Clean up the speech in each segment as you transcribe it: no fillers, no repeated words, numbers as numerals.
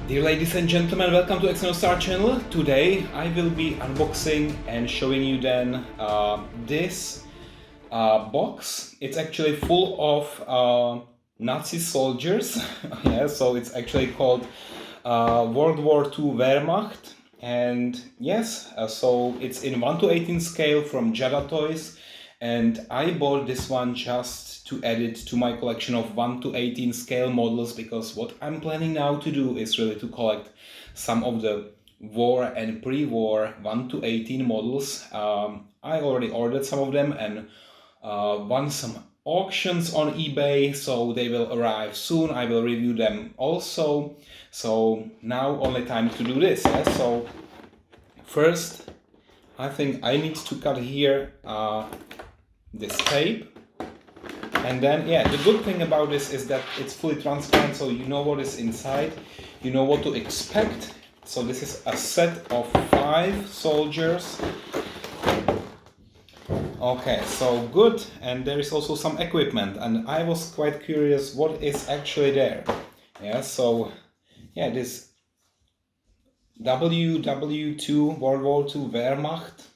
Dear ladies and gentlemen, welcome to External Star channel. Today I will be unboxing and showing you then this box. It's actually full of Nazi soldiers. Yeah, so it's actually called World War II Wehrmacht. And yes, so it's in 1:18 scale from JoyToys. And I bought this one just to add it to my collection of 1:18 scale models, because what I'm planning now to do is really to collect some of the war and pre-war 1:18 models. I already ordered some of them and won some auctions on eBay, so they will arrive soon. I will review them also. So now only time to do this. Yeah? So first, I think I need to cut here this tape, and then yeah, the good thing about this is that it's fully transparent, so you know what is inside, you know what to expect. So this is a set of 5 soldiers. Okay, so good. And there is also some equipment, and I was quite curious what is actually there. Yeah, so yeah, this WWII World War II Wehrmacht,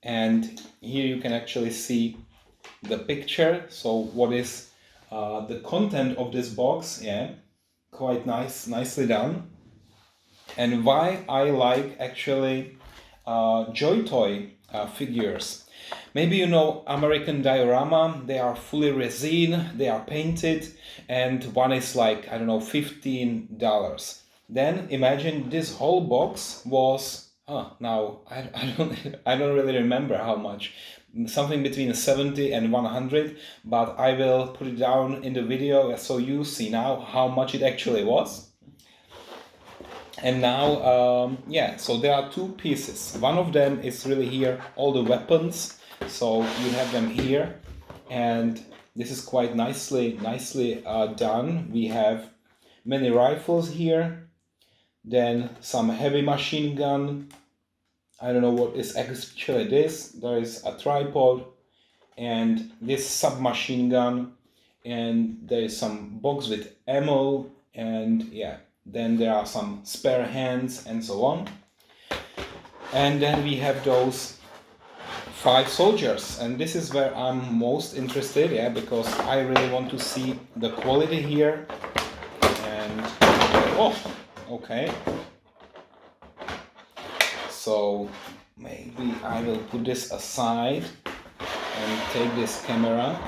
and here you can actually see the picture. So what is the content of this box? Yeah, quite nicely done. And why I like actually JoyToy figures. Maybe you know American Diorama. They are fully resin, they are painted, and one is like, I don't know, $15. Then imagine this whole box was now I don't really remember how much, something between 70 and 100, but I will put it down in the video so you see now how much it actually was. And now yeah, so there are 2 pieces. One of them is really here, all the weapons, so you have them here, and this is quite nicely done. We have many rifles here, then some heavy machine gun. I don't know what is actually this. There is a tripod and this submachine gun, and there is some box with ammo, and yeah, then there are some spare hands and so on. And then we have those 5 soldiers, and this is where I'm most interested, yeah, because I really want to see the quality here. And oh, okay. So maybe I will put this aside and take this camera.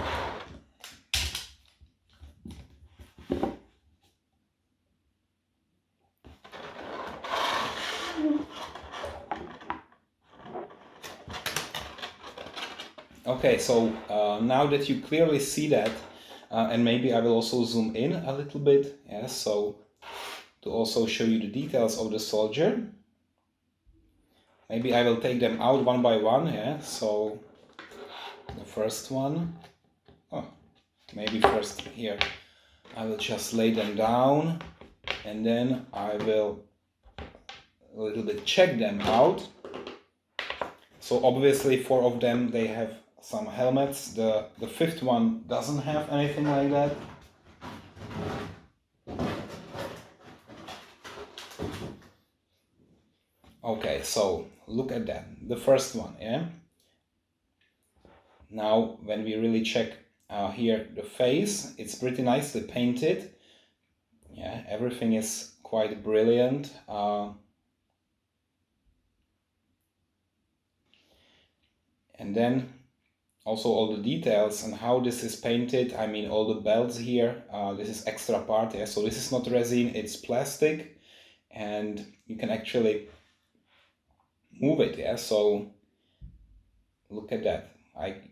Okay, so now that you clearly see that, and maybe I will also zoom in a little bit, yeah, so to also show you the details of the soldier. Maybe I will take them out one by one, yeah, so the first one, maybe first here, I will just lay them down, and then I will a little bit check them out. So obviously 4 of them, they have some helmets. The 5th one doesn't have anything like that. Okay, so look at that, the first one, yeah. Now when we really check here the face, it's pretty nicely painted. Yeah, everything is quite brilliant. And then also all the details and how this is painted. I mean, all the belts here, this is extra part, yeah, so this is not resin, it's plastic, and you can actually move it, yeah, so look at that.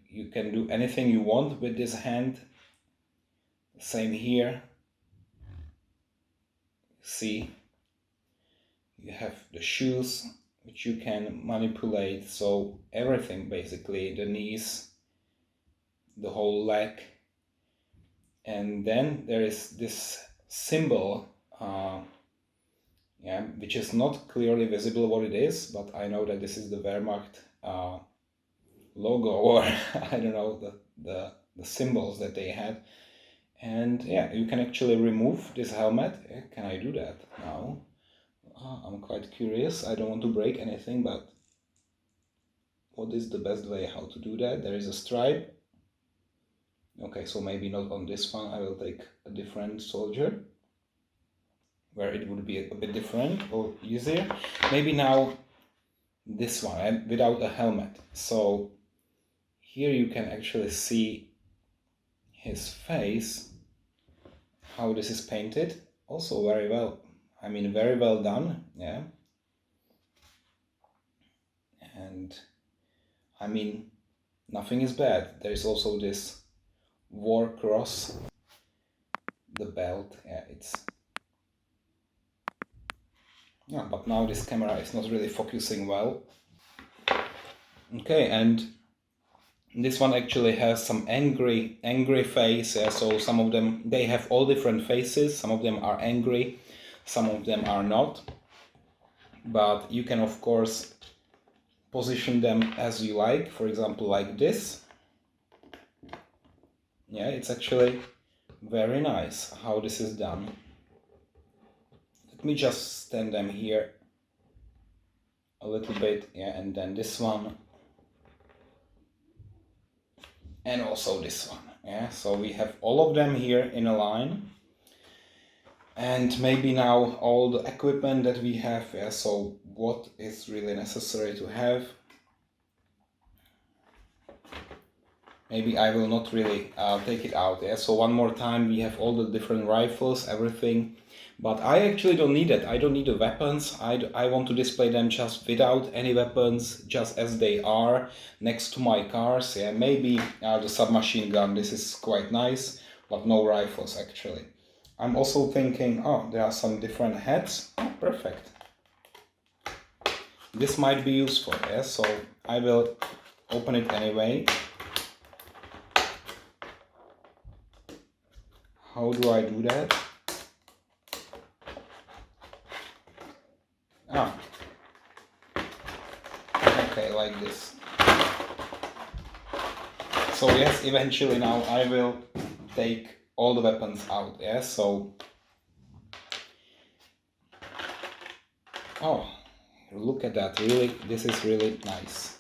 You can do anything you want with this hand. Same here. See, you have the shoes which you can manipulate, so everything basically, the knees, the whole leg. And then there is this symbol, yeah, which is not clearly visible what it is, but I know that this is the Wehrmacht logo, or I don't know, the symbols that they had. And yeah, you can actually remove this helmet. Can I do that now? I'm quite curious. I don't want to break anything, but what is the best way how to do that? There is a stripe. Okay, so maybe not on this one. I will take a different soldier where it would be a bit different or easier. Maybe now this one without a helmet. So here you can actually see his face, how this is painted. Also very well, I mean, very well done, yeah. And I mean, nothing is bad. There is also this war cross, the belt, yeah, yeah, but now this camera is not really focusing well. Okay, and this one actually has some angry face, yeah, so some of them, they have all different faces. Some of them are angry, some of them are not. But you can of course position them as you like, for example like this. Yeah, it's actually very nice how this is done. Let me just stand them here a little bit, yeah, and then this one. And also this one, yeah, so we have all of them here in a line. And maybe now all the equipment that we have, yeah, so what is really necessary to have. Maybe I will not really take it out, yeah, so one more time we have all the different rifles, everything. But I actually don't need it. I don't need the weapons. I want to display them just without any weapons, just as they are next to my cars. Yeah, maybe the submachine gun, this is quite nice, but no rifles actually. I'm also thinking, oh, there are some different heads. Oh, perfect. This might be useful, yeah, so I will open it anyway. How do I do that? Ah, okay, like this. So yes, eventually now I will take all the weapons out, yeah, so... Oh, look at that, really, this is really nice.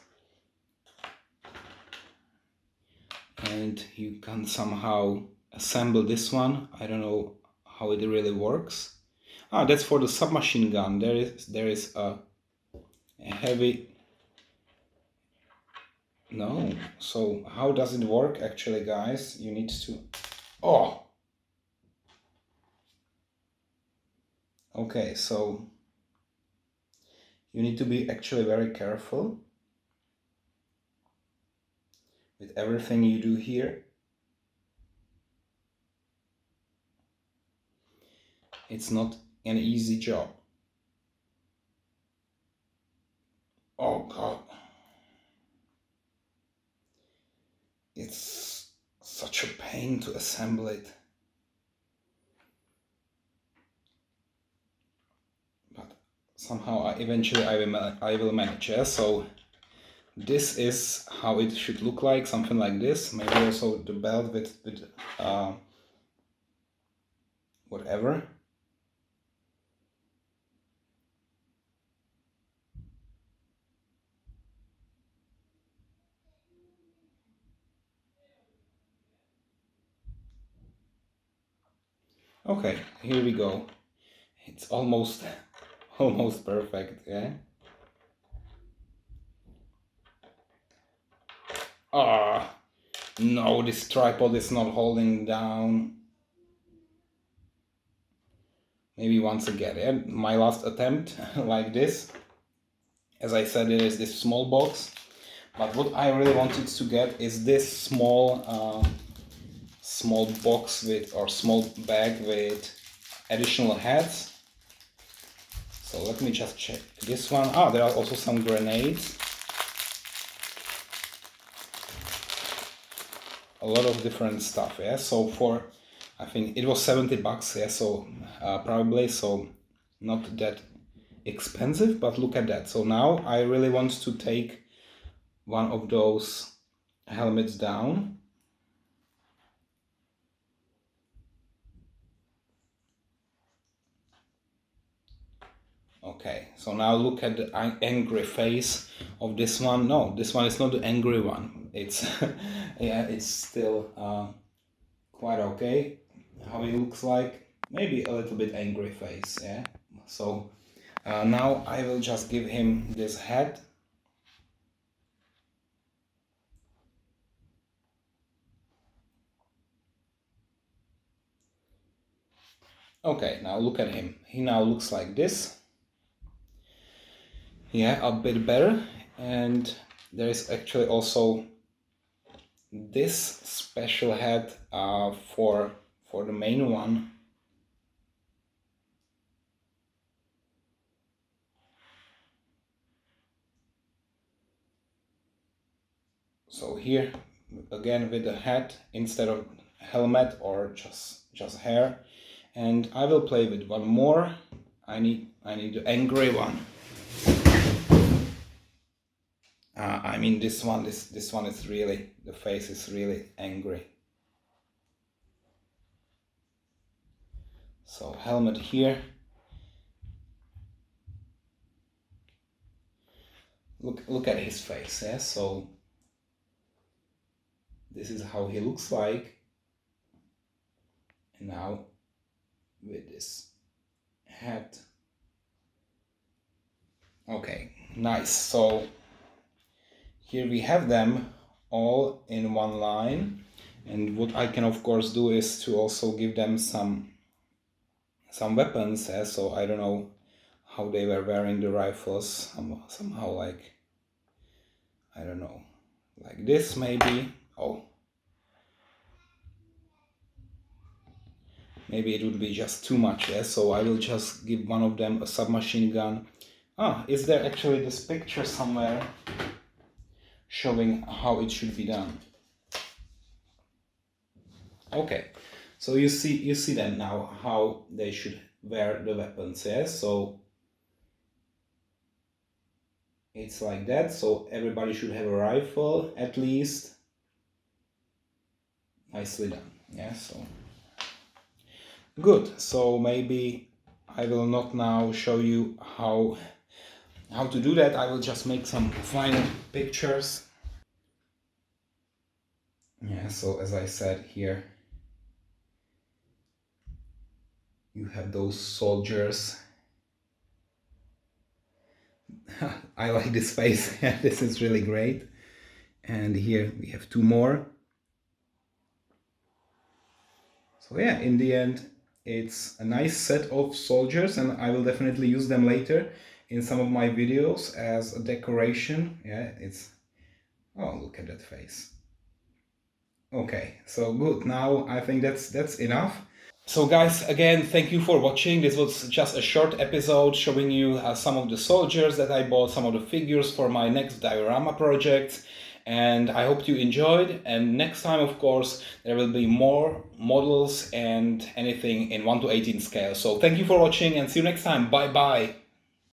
And you can somehow assemble this one. I don't know how it really works. Ah, that's for the submachine gun. There is a heavy... No, so how does it work actually, guys? You need to... Oh! Okay, so you need to be actually very careful with everything you do here. It's not an easy job. Oh God. It's such a pain to assemble it. But somehow eventually I will manage, yeah? So this is how it should look like, something like this. Maybe also the belt with whatever. Okay, here we go. It's almost perfect, yeah? Ah, no, this tripod is not holding down. Maybe once again, yeah? My last attempt like this. As I said, there is this small box, but what I really wanted to get is this small small box with, or small bag with additional heads. So let me just check this one. Ah, there are also some grenades. A lot of different stuff, yeah. So for, I think it was 70 bucks, yeah, so probably, so not that expensive, but look at that. So now I really want to take one of those helmets down. Okay, so now look at the angry face of this one. No, this one is not the angry one. It's yeah, it's still quite okay how he looks like. Maybe a little bit angry face, yeah. So now I will just give him this hat. Okay, now look at him. He now looks like this. Yeah, a bit better. And there is actually also this special hat for the main one. So here again with the hat instead of helmet or just hair. And I will play with one more. I need the angry one. I mean this one is really, the face is really angry. So helmet here. Look at his face, yeah? So this is how he looks like. And now with this hat. Okay, nice. So here we have them all in one line. And what I can of course do is to also give them some weapons. So I don't know how they were wearing the rifles. Somehow like, I don't know, like this maybe. Oh, maybe it would be just too much, yeah? So I will just give one of them a submachine gun. Is there actually this picture somewhere showing how it should be done? Okay, so you see then now how they should wear the weapons, yeah? So it's like that, so everybody should have a rifle at least. Nicely done, yeah? So good. So maybe I will not now show you how to do that. I will just make some final pictures. Yeah, so as I said here, you have those soldiers. I like this face. Yeah, this is really great. And here we have two more. So yeah, in the end, it's a nice set of soldiers, and I will definitely use them later in some of my videos as a decoration. Yeah, it's, oh, look at that face. Okay, so good. Now I think that's enough. So guys, again, thank you for watching. This was just a short episode showing you some of the soldiers that I bought, some of the figures for my next diorama project. And I hope you enjoyed. And next time, of course, there will be more models and anything in 1:18 scale. So thank you for watching and see you next time. Bye bye.